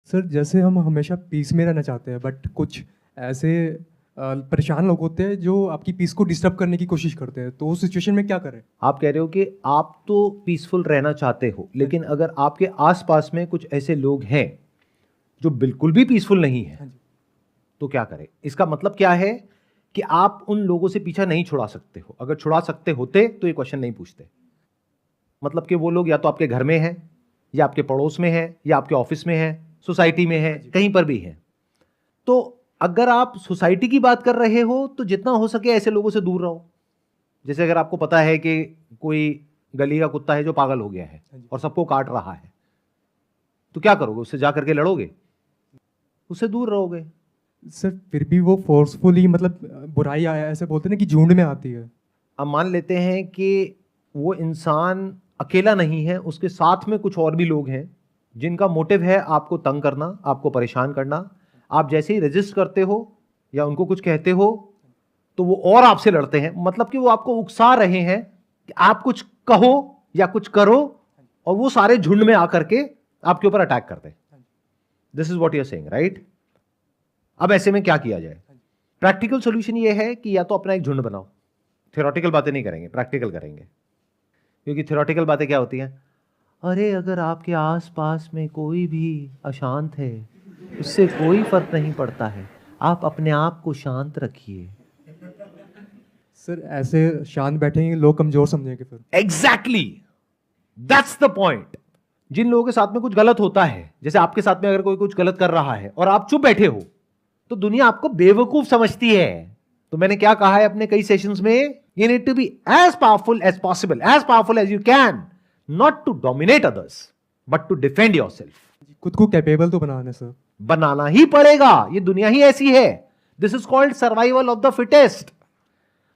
Sir जैसे हम हमेशा पीस में रहना चाहते हैं बट कुछ ऐसे परेशान लोग होते हैं जो आपकी पीस को डिस्टर्ब करने की कोशिश करते हैं, तो उस सिचुएशन में क्या करें? आप कह रहे हो कि आप तो पीसफुल रहना चाहते हो, लेकिन अगर आपके आसपास में कुछ ऐसे लोग हैं जो बिल्कुल भी पीसफुल नहीं है, हाँ जी। तो क्या करें? इसका मतलब क्या है कि आप उन लोगों से पीछा नहीं छुड़ा सकते हो। अगर छुड़ा सकते होते तो ये क्वेश्चन नहीं पूछते। मतलब कि वो लोग या तो आपके घर में हैं, या आपके पड़ोस में हैं, या आपके ऑफिस में हैं, सोसाइटी में है, कहीं पर भी है। तो अगर आप सोसाइटी की बात कर रहे हो तो जितना हो सके ऐसे लोगों से दूर रहो। जैसे अगर आपको पता है कि कोई गली का कुत्ता है जो पागल हो गया है और सबको काट रहा है, तो क्या करोगे? उससे जा करके लड़ोगे? उससे दूर रहोगे। सर फिर भी वो फोर्सफुली मतलब बुराई ऐसे बोलते हैं ना कि झुंड में आती है। अब मान लेते हैं कि वो इंसान अकेला नहीं है, उसके साथ में कुछ और भी लोग हैं जिनका मोटिव है आपको तंग करना, आपको परेशान करना। आप जैसे ही रजिस्ट करते हो या उनको कुछ कहते हो तो वो और आपसे लड़ते हैं। मतलब कि वो आपको उकसा रहे हैं कि आप कुछ कहो या कुछ करो, और वो सारे झुंड में आकर के आपके ऊपर अटैक करते हैं। This is what you are saying, right? अब ऐसे में क्या किया जाए? प्रैक्टिकल सॉल्यूशन ये है कि या तो अपना एक झुंड बनाओ। थ्योरेटिकल बातें नहीं करेंगे, प्रैक्टिकल करेंगे। क्योंकि थ्योरेटिकल बातें क्या होती हैं? अरे अगर आपके आसपास में कोई भी अशांत है, उससे कोई फर्क नहीं पड़ता है, आप अपने आप को शांत रखिए। सर ऐसे शांत बैठेंगे लोग कमजोर समझेंगे फिर। Exactly, that's the point. जिन लोगों के साथ में कुछ गलत होता है, जैसे आपके साथ में अगर कोई कुछ गलत कर रहा है और आप चुप बैठे हो, तो दुनिया आपको बेवकूफ समझती है। तो मैंने क्या कहा है अपने कई सेशंस में, you need to be as powerful as possible, as powerful as you can, not to dominate others but to defend yourself. खुद को कैपेबल तो बनाना है सर। बनाना ही पड़ेगा, ये दुनिया ही ऐसी है। This is called survival of the fittest.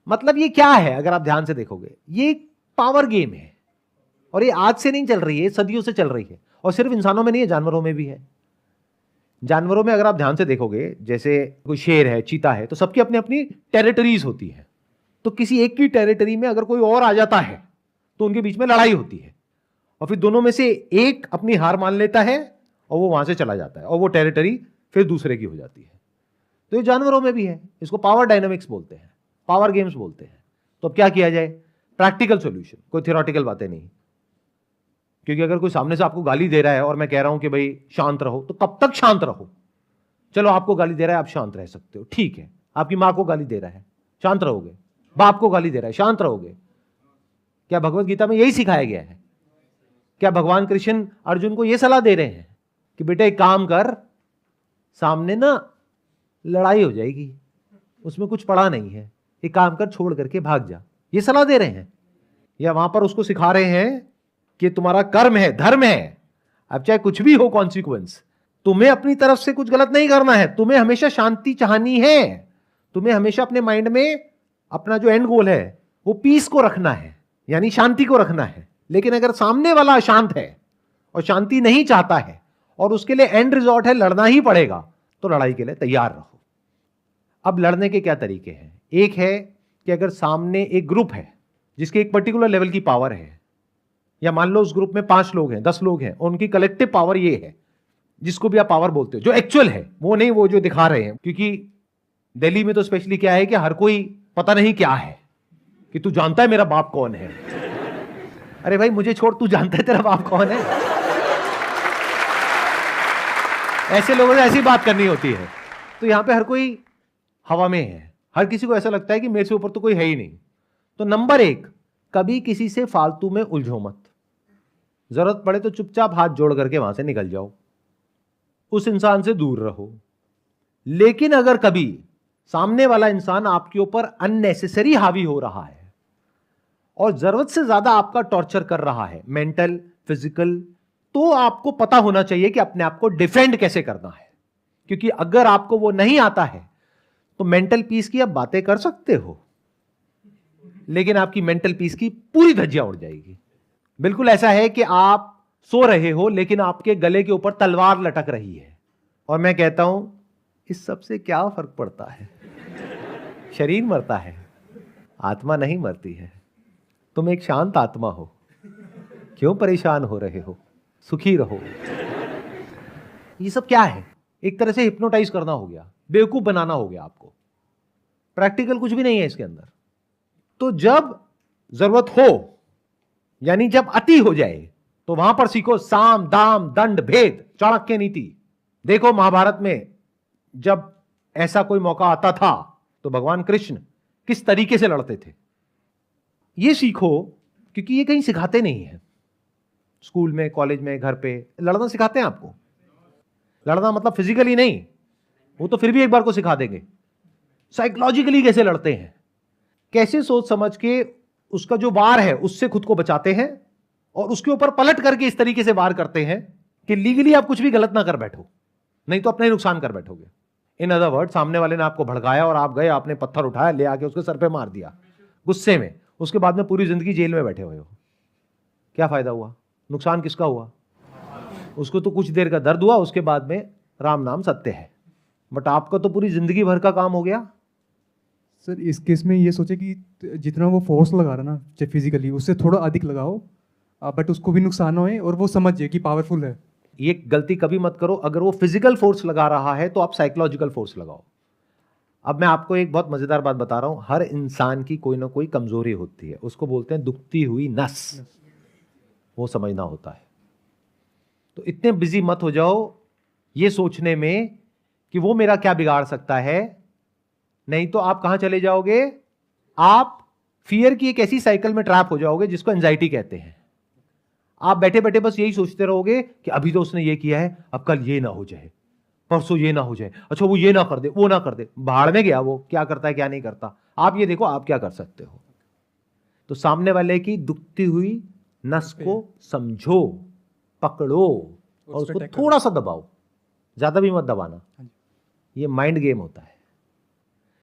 मतलब ये क्या है? अगर आप ध्यान से देखोगे, ये पावर गेम है, और ये आज से नहीं चल रही है, सदियों से चल रही है। और सिर्फ इंसानों में नहीं है, जानवरों में भी है। जानवरों में अगर आप ध्यान से देखोगे, जैसे कोई शेर है, चीता है, तो सबकी अपनी अपनी टेरिटरीज होती है। तो किसी एक की टेरिटरी में अगर कोई और आ जाता है तो उनके बीच में लड़ाई होती है, और फिर दोनों में से एक अपनी हार मान लेता है और वो वहां से चला जाता है, और वो टेरिटरी फिर दूसरे की हो जाती है। तो ये जानवरों में भी है। इसको पावर डायनामिक्स बोलते हैं, पावर गेम्स बोलते हैं। तो अब क्या किया जाए? प्रैक्टिकल सॉल्यूशन, कोई थियोरेटिकल बातें नहीं। क्योंकि अगर कोई सामने से आपको गाली दे रहा है और मैं कह रहा हूं कि भाई शांत रहो, तो कब तक शांत रहो? चलो आपको गाली दे रहा है, आप शांत रह सकते हो, ठीक है। आपकी मां को गाली दे रहा है, शांत रहोगे? बाप को गाली दे रहा है, शांत रहोगे? क्या भगवत गीता में यही सिखाया गया है? क्या भगवान कृष्ण अर्जुन को यह सलाह दे रहे हैं कि बेटा एक काम कर, सामने ना लड़ाई हो जाएगी, उसमें कुछ पड़ा नहीं है, एक काम कर, छोड़ करके भाग जा? ये सलाह दे रहे हैं? या वहां पर उसको सिखा रहे हैं कि तुम्हारा कर्म है, धर्म है, अब चाहे कुछ भी हो कॉन्सिक्वेंस, तुम्हें अपनी तरफ से कुछ गलत नहीं करना है, तुम्हें हमेशा शांति चाहनी है, तुम्हें हमेशा अपने माइंड में अपना जो एंड गोल है वो पीस को रखना है, यानी शांति को रखना है। लेकिन अगर सामने वाला अशांत है और शांति नहीं चाहता है और उसके लिए एंड रिजॉर्ट है लड़ना ही पड़ेगा, तो लड़ाई के लिए तैयार रहो। अब लड़ने के क्या तरीके हैं? एक है कि अगर सामने एक ग्रुप है जिसके एक पर्टिकुलर लेवल की पावर है, या मान लो उस ग्रुप में 5 लोग हैं, 10 लोग हैं, उनकी कलेक्टिव पावर ये है, जिसको भी आप पावर बोलते हो, जो एक्चुअल है, वो नहीं वो जो दिखा रहे हैं। क्योंकि दिल्ली में तो स्पेशली क्या है कि हर कोई पता नहीं क्या है, कि तू जानता है मेरा बाप कौन है? अरे भाई मुझे छोड़, तू जानता है तेरा बाप कौन है? ऐसे लोगों से ऐसी बात करनी होती है। तो यहां पे हर कोई हवा में है, हर किसी को ऐसा लगता है कि मेरे से ऊपर तो कोई है ही नहीं। तो नंबर 1, कभी किसी से फालतू में उलझो मत। जरूरत पड़े तो चुपचाप हाथ जोड़ करके वहां से निकल जाओ, उस इंसान से दूर रहो। लेकिन अगर कभी सामने वाला इंसान आपके ऊपर अननेसेसरी हावी हो रहा है और जरूरत से ज्यादा आपका टॉर्चर कर रहा है, मेंटल, फिजिकल, तो आपको पता होना चाहिए कि अपने आप को डिफेंड कैसे करना है। क्योंकि अगर आपको वो नहीं आता है तो मेंटल पीस की आप बातें कर सकते हो, लेकिन आपकी मेंटल पीस की पूरी धज्जियां उड़ जाएगी। बिल्कुल ऐसा है कि आप सो रहे हो लेकिन आपके गले के ऊपर तलवार लटक रही है, और मैं कहता हूं इस सब से क्या फर्क पड़ता है? शरीर मरता है, आत्मा नहीं मरती है। तुम एक शांत आत्मा हो, क्यों परेशान हो रहे हो? सुखी रहो। ये सब क्या है? एक तरह से हिप्नोटाइज करना हो गया, बेवकूफ बनाना हो गया आपको। प्रैक्टिकल कुछ भी नहीं है इसके अंदर। तो जब जरूरत हो, यानी जब अति हो जाए, तो वहां पर सीखो साम दाम दंड भेद चाणक्य नीति। देखो महाभारत में जब ऐसा कोई मौका आता था तो भगवान कृष्ण किस तरीके से लड़ते थे, ये सीखो, क्योंकि ये कहीं सिखाते नहीं है। स्कूल में, कॉलेज में, घर पे लड़ना सिखाते हैं आपको? लड़ना मतलब फिजिकली नहीं, वो तो फिर भी एक बार को सिखा देंगे। साइकोलॉजिकली कैसे लड़ते हैं, कैसे सोच समझ के उसका जो वार है उससे खुद को बचाते हैं, और उसके ऊपर पलट करके इस तरीके से वार करते हैं कि लीगली आप कुछ भी गलत ना कर बैठो, नहीं तो अपना ही नुकसान कर बैठोगे। इन अदर वर्ड, सामने वाले ने आपको भड़काया और आप गए, आपने पत्थर उठाया, ले आके उसके सर पे मार दिया गुस्से में, उसके बाद में पूरी जिंदगी जेल में बैठे हुए हो, क्या फायदा हुआ? नुकसान किसका हुआ? उसको तो कुछ देर का दर्द हुआ, उसके बाद में राम नाम सत्य है, बट आपका तो पूरी जिंदगी भर का काम हो गया। सर इस केस में ये सोचे कि जितना वो फोर्स लगा रहा ना, चाहे फिजिकली, उससे थोड़ा अधिक लगाओ, बट उसको भी नुकसान होए और वो समझे कि पावरफुल है। ये गलती कभी मत करो। अगर वो फिजिकल फोर्स लगा रहा है तो आप साइकोलॉजिकल फोर्स लगाओ। अब मैं आपको एक बहुत मजेदार बात बता रहा हूं, हर इंसान की कोई ना कोई कमजोरी होती है, उसको बोलते हैं दुखती हुई नस, वो समझना होता है। तो इतने बिजी मत हो जाओ ये सोचने में कि वो मेरा क्या बिगाड़ सकता है, नहीं तो आप कहां चले जाओगे? आप फियर की एक ऐसी साइकिल में ट्रैप हो जाओगे जिसको एंजाइटी कहते हैं। आप बैठे बैठे बस यही सोचते रहोगे कि अभी तो उसने ये किया है, अब कल ये ना हो जाए, परसों ये ना हो जाए, अच्छा वो ये ना कर दे, वो ना कर दे। भाड़ में गया वो, क्या करता है क्या नहीं करता। आप ये देखो आप क्या कर सकते हो। तो सामने वाले की दुखती हुई नस को समझो, पकड़ो और उसको थोड़ा सा दबाओ, ज्यादा भी मत दबाना। ये माइंड गेम होता है।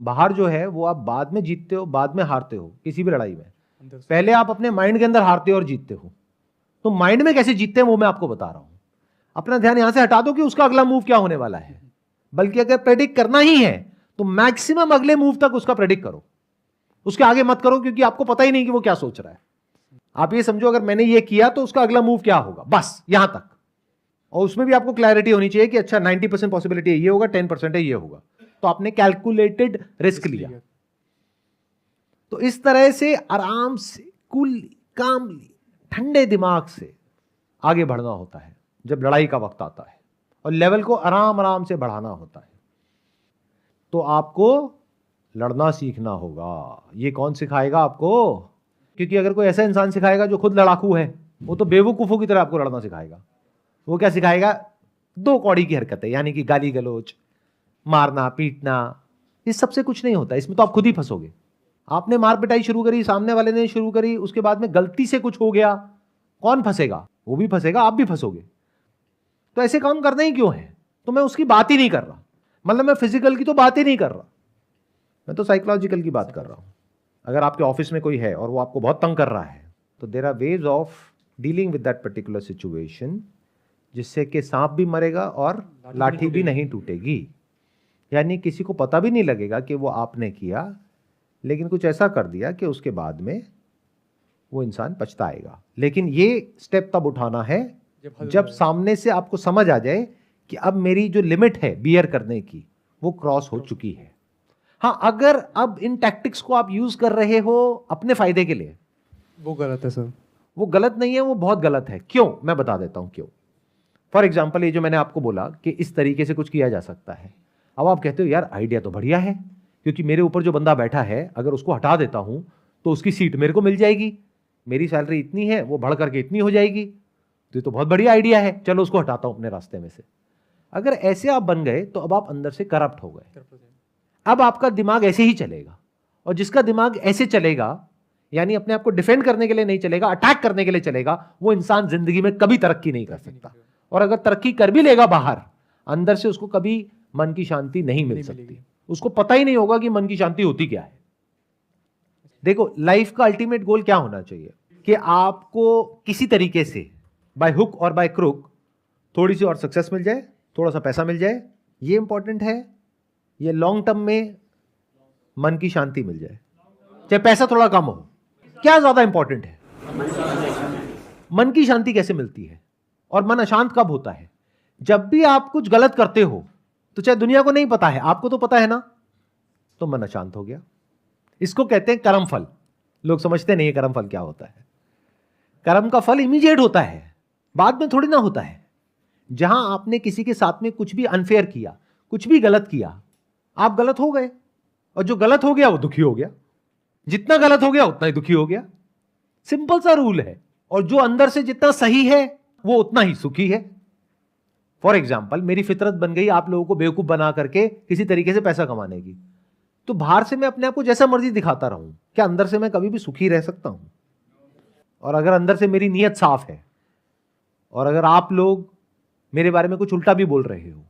बाहर जो है वो आप बाद में जीतते हो, बाद में हारते हो किसी भी लड़ाई में। पहले आप अपने माइंड के अंदर हारते हो और जीतते हो। तो माइंड में कैसे जीतते हैं वो मैं आपको बता रहा हूं। अपना ध्यान यहां से हटा दो कि उसका अगला मूव क्या होने वाला है, बल्कि अगर प्रेडिक्ट करना ही है तो मैक्सिमम अगले मूव तक उसका प्रेडिक्ट करो, उसके आगे मत करो, क्योंकि आपको पता ही नहीं कि वो क्या सोच रहा है। आप ये समझो अगर मैंने ये किया तो उसका अगला मूव क्या होगा, बस यहां तक। और उसमें भी आपको क्लैरिटी होनी चाहिए कि अच्छा 90% पॉसिबिलिटी है ये होगा, 10% है ये होगा, तो आपने कैलकुलेटेड रिस्क लिया। तो इस तरह से आराम से, कूल, कामली, ठंडे दिमाग से आगे बढ़ना होता है जब लड़ाई का वक्त आता है, और लेवल को आराम आराम से बढ़ाना होता है। तो आपको लड़ना सीखना होगा। ये कौन सिखाएगा आपको? क्योंकि अगर कोई ऐसा इंसान सिखाएगा जो खुद लड़ाकू है, वो तो बेवकूफों की तरह आपको लड़ना सिखाएगा। वो क्या सिखाएगा? दो कौड़ी की हरकतें, यानी कि गाली गलौज, मारना पीटना, इस सबसे कुछ नहीं होता। इसमें तो आप खुद ही फंसोगे। आपने मार पिटाई शुरू करी, सामने वाले ने शुरू करी, उसके बाद में गलती से कुछ हो गया, कौन फंसेगा? वो भी फंसेगा, आप भी फंसोगे। तो ऐसे काम करना ही क्यों है? तो मैं उसकी बात ही नहीं कर रहा, मतलब मैं फिजिकल की तो बात ही नहीं कर रहा, मैं तो साइकोलॉजिकल की बात कर रहा हूं। अगर आपके ऑफिस में कोई है और वो आपको बहुत तंग कर रहा है, तो there are ways of dealing with that particular situation, जिससे कि सांप भी मरेगा और लाठी भी नहीं टूटेगी। यानी किसी को पता भी नहीं लगेगा कि वो आपने किया, लेकिन कुछ ऐसा कर दिया कि उसके बाद में वो इंसान पछताएगा। लेकिन ये स्टेप तब उठाना है जब सामने से आपको समझ आ जाए कि अब मेरी जो लिमिट है बियर करने की वो क्रॉस हो चुकी है। हाँ, अगर अब इन टैक्टिक्स को आप यूज कर रहे हो अपने फायदे के लिए, वो गलत है सर। वो गलत नहीं है, वो बहुत गलत है। क्यों? मैं बता देता हूं क्यों। फॉर एग्जाम्पल, ये जो मैंने आपको बोला कि इस तरीके से कुछ किया जा सकता है, अब आप कहते हो यार आइडिया तो बढ़िया है, क्योंकि मेरे ऊपर जो बंदा बैठा है अगर उसको हटा देता हूं तो उसकी सीट मेरे को मिल जाएगी, मेरी सैलरी इतनी है, वो बढ़ करके इतनी हो जाएगी, तो ये तो बहुत बढ़िया आइडिया है, चलो उसको हटाता हूं अपने रास्ते में से। अगर ऐसे आप बन गए तो अब आप अंदर से करप्ट हो गए। अब आपका दिमाग ऐसे ही चलेगा, और जिसका दिमाग ऐसे चलेगा, यानी अपने आप को डिफेंड करने के लिए नहीं चलेगा, अटैक करने के लिए चलेगा, वो इंसान जिंदगी में कभी तरक्की नहीं कर सकता। और अगर तरक्की कर भी लेगा बाहर, अंदर से उसको कभी मन की शांति नहीं मिल सकती। उसको पता ही नहीं होगा कि मन की शांति होती क्या है। देखो, लाइफ का अल्टीमेट गोल क्या होना चाहिए कि आपको किसी तरीके से बाय हुक और बाय क्रुक थोड़ी सी और सक्सेस मिल जाए, थोड़ा सा पैसा मिल जाए, ये इंपॉर्टेंट है। ये लॉन्ग टर्म में मन की शांति मिल जाए, चाहे पैसा थोड़ा कम हो, क्या ज्यादा इंपॉर्टेंट है? मन की शांति कैसे मिलती है? और मन अशांत कब होता है? जब भी आप कुछ गलत करते हो तो चाहे दुनिया को नहीं पता है, आपको तो पता है ना, तो मन अशांत हो गया। इसको कहते हैं कर्म फल। लोग समझते नहीं है कर्म फल क्या होता है। कर्म का फल इमीडिएट होता है, बाद में थोड़ी ना होता है। जहां आपने किसी के साथ में कुछ भी अनफेयर किया, कुछ भी गलत किया, आप गलत हो गए, और जो गलत हो गया वो दुखी हो गया। जितना गलत हो गया उतना ही दुखी हो गया। सिंपल सा रूल है। और जो अंदर से जितना सही है वो उतना ही सुखी है। फॉर एग्जाम्पल, मेरी फितरत बन गई आप लोगों को बेवकूफ बना करके किसी तरीके से पैसा कमाने की, तो बाहर से मैं अपने आप को जैसा मर्जी दिखाता रहूं, क्या अंदर से मैं कभी भी सुखी रह सकता हूं? और अगर अंदर से मेरी नीयत साफ है, और अगर आप लोग मेरे बारे में कुछ उल्टा भी बोल रहे हो,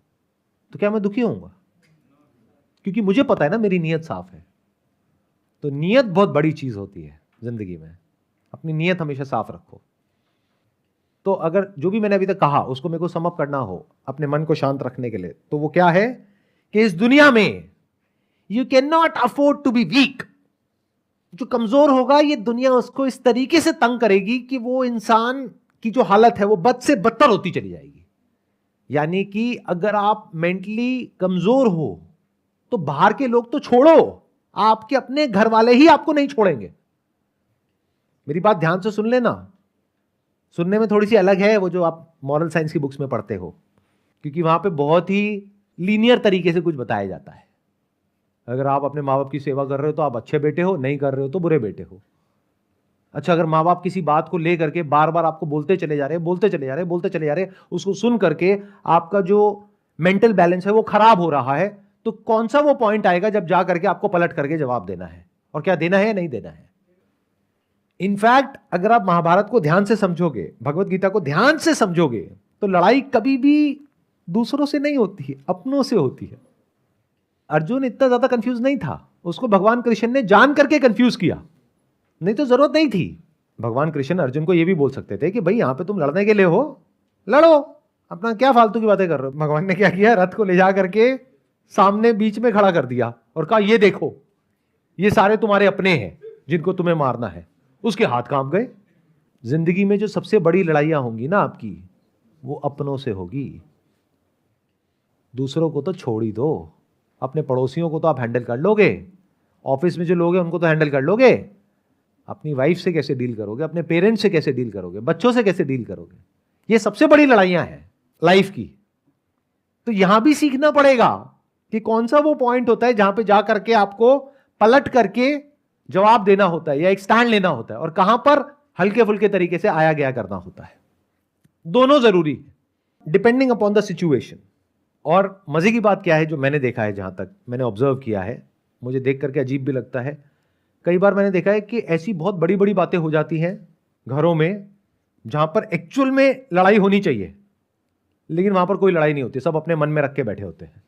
तो क्या मैं दुखी होऊंगा? क्योंकि मुझे पता है ना मेरी नीयत साफ है। तो नीयत बहुत बड़ी चीज होती है जिंदगी में। अपनी नीयत हमेशा साफ रखो। तो अगर जो भी मैंने अभी तक कहा उसको मेरे को सम अप करना हो अपने मन को शांत रखने के लिए, तो वो क्या है कि इस दुनिया में you can not afford to be weak. जो कमजोर होगा ये दुनिया उसको इस तरीके से तंग करेगी कि वो इंसान की जो हालत है वो बद से बदतर होती चली जाएगी। यानी कि अगर आप मेंटली कमजोर हो तो बाहर के लोग तो छोड़ो, आपके अपने घर वाले ही आपको नहीं छोड़ेंगे। मेरी बात ध्यान से सुन लेना। सुनने में थोड़ी सी अलग है वो जो आप मॉरल साइंस की बुक्स में पढ़ते हो, क्योंकि वहां पे बहुत ही लीनियर तरीके से कुछ बताया जाता है। अगर आप अपने माँ बाप की सेवा कर रहे हो तो आप अच्छे बेटे हो, नहीं कर रहे हो तो बुरे बेटे हो। अच्छा, अगर माँ बाप किसी बात को लेकर के बार बार आपको बोलते चले जा रहे, उसको सुन करके आपका जो मेंटल बैलेंस है वो खराब हो रहा है, तो कौन सा वो पॉइंट आएगा जब जा करके आपको पलट करके जवाब देना है, और क्या देना है या नहीं देना है। इनफैक्ट अगर आप महाभारत को ध्यान से समझोगे, भगवत गीता को ध्यान से समझोगे, तो लड़ाई कभी भी दूसरों से नहीं होती है, अपनों से होती है। अर्जुन इतना ज्यादा कंफ्यूज नहीं था, उसको भगवान कृष्ण ने जान करके कंफ्यूज किया, नहीं तो जरूरत नहीं थी। भगवान कृष्ण अर्जुन को यह भी बोल सकते थे कि भाई यहां पे तुम लड़ने के लिए हो, लड़ो, अपना क्या फालतू की बातें कर रहे हो। भगवान ने क्या किया, रथ को ले जा करके सामने बीच में खड़ा कर दिया और कहा ये देखो, ये सारे तुम्हारे अपने हैं जिनको तुम्हें मारना है। उसके हाथ कांप गए। जिंदगी में जो सबसे बड़ी लड़ाइयां होंगी ना आपकी, वो अपनों से होगी। दूसरों को तो छोड़ ही दो, अपने पड़ोसियों को तो आप हैंडल कर लोगे, ऑफिस में जो लोग हैं उनको तो हैंडल कर लोगे, अपनी वाइफ से कैसे डील करोगे, अपने पेरेंट्स से कैसे डील करोगे, बच्चों से कैसे डील करोगे, ये सबसे बड़ी लड़ाइयां हैं लाइफ की। तो यहां भी सीखना पड़ेगा कि कौन सा वो पॉइंट होता है जहां पे जा करके आपको पलट करके जवाब देना होता है या एक स्टैंड लेना होता है, और कहां पर हल्के फुल्के तरीके से आया गया करना होता है। दोनों जरूरी है डिपेंडिंग अपॉन द सिचुएशन। और मजे की बात क्या है, जो मैंने देखा है, जहां तक मैंने ऑब्जर्व किया है, मुझे देख करके अजीब भी लगता है, कई बार मैंने देखा है कि ऐसी बहुत बड़ी बड़ी बातें हो जाती हैं घरों में जहां पर एक्चुअल में लड़ाई होनी चाहिए, लेकिन वहां पर कोई लड़ाई नहीं होती, सब अपने मन में रख के बैठे होते हैं।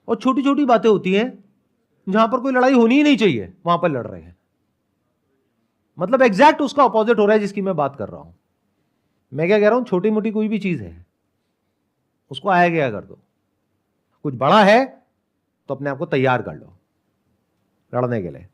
और छोटी छोटी बातें होती हैं जहां पर कोई लड़ाई होनी ही नहीं चाहिए, वहां पर लड़ रहे हैं। मतलब एग्जैक्ट उसका ऑपोजिट हो रहा है जिसकी मैं बात कर रहा हूं। मैं क्या कह रहा हूं, छोटी मोटी कोई भी चीज है उसको आया गया कर दो, कुछ बड़ा है तो अपने आप को तैयार कर लो लड़ने के लिए।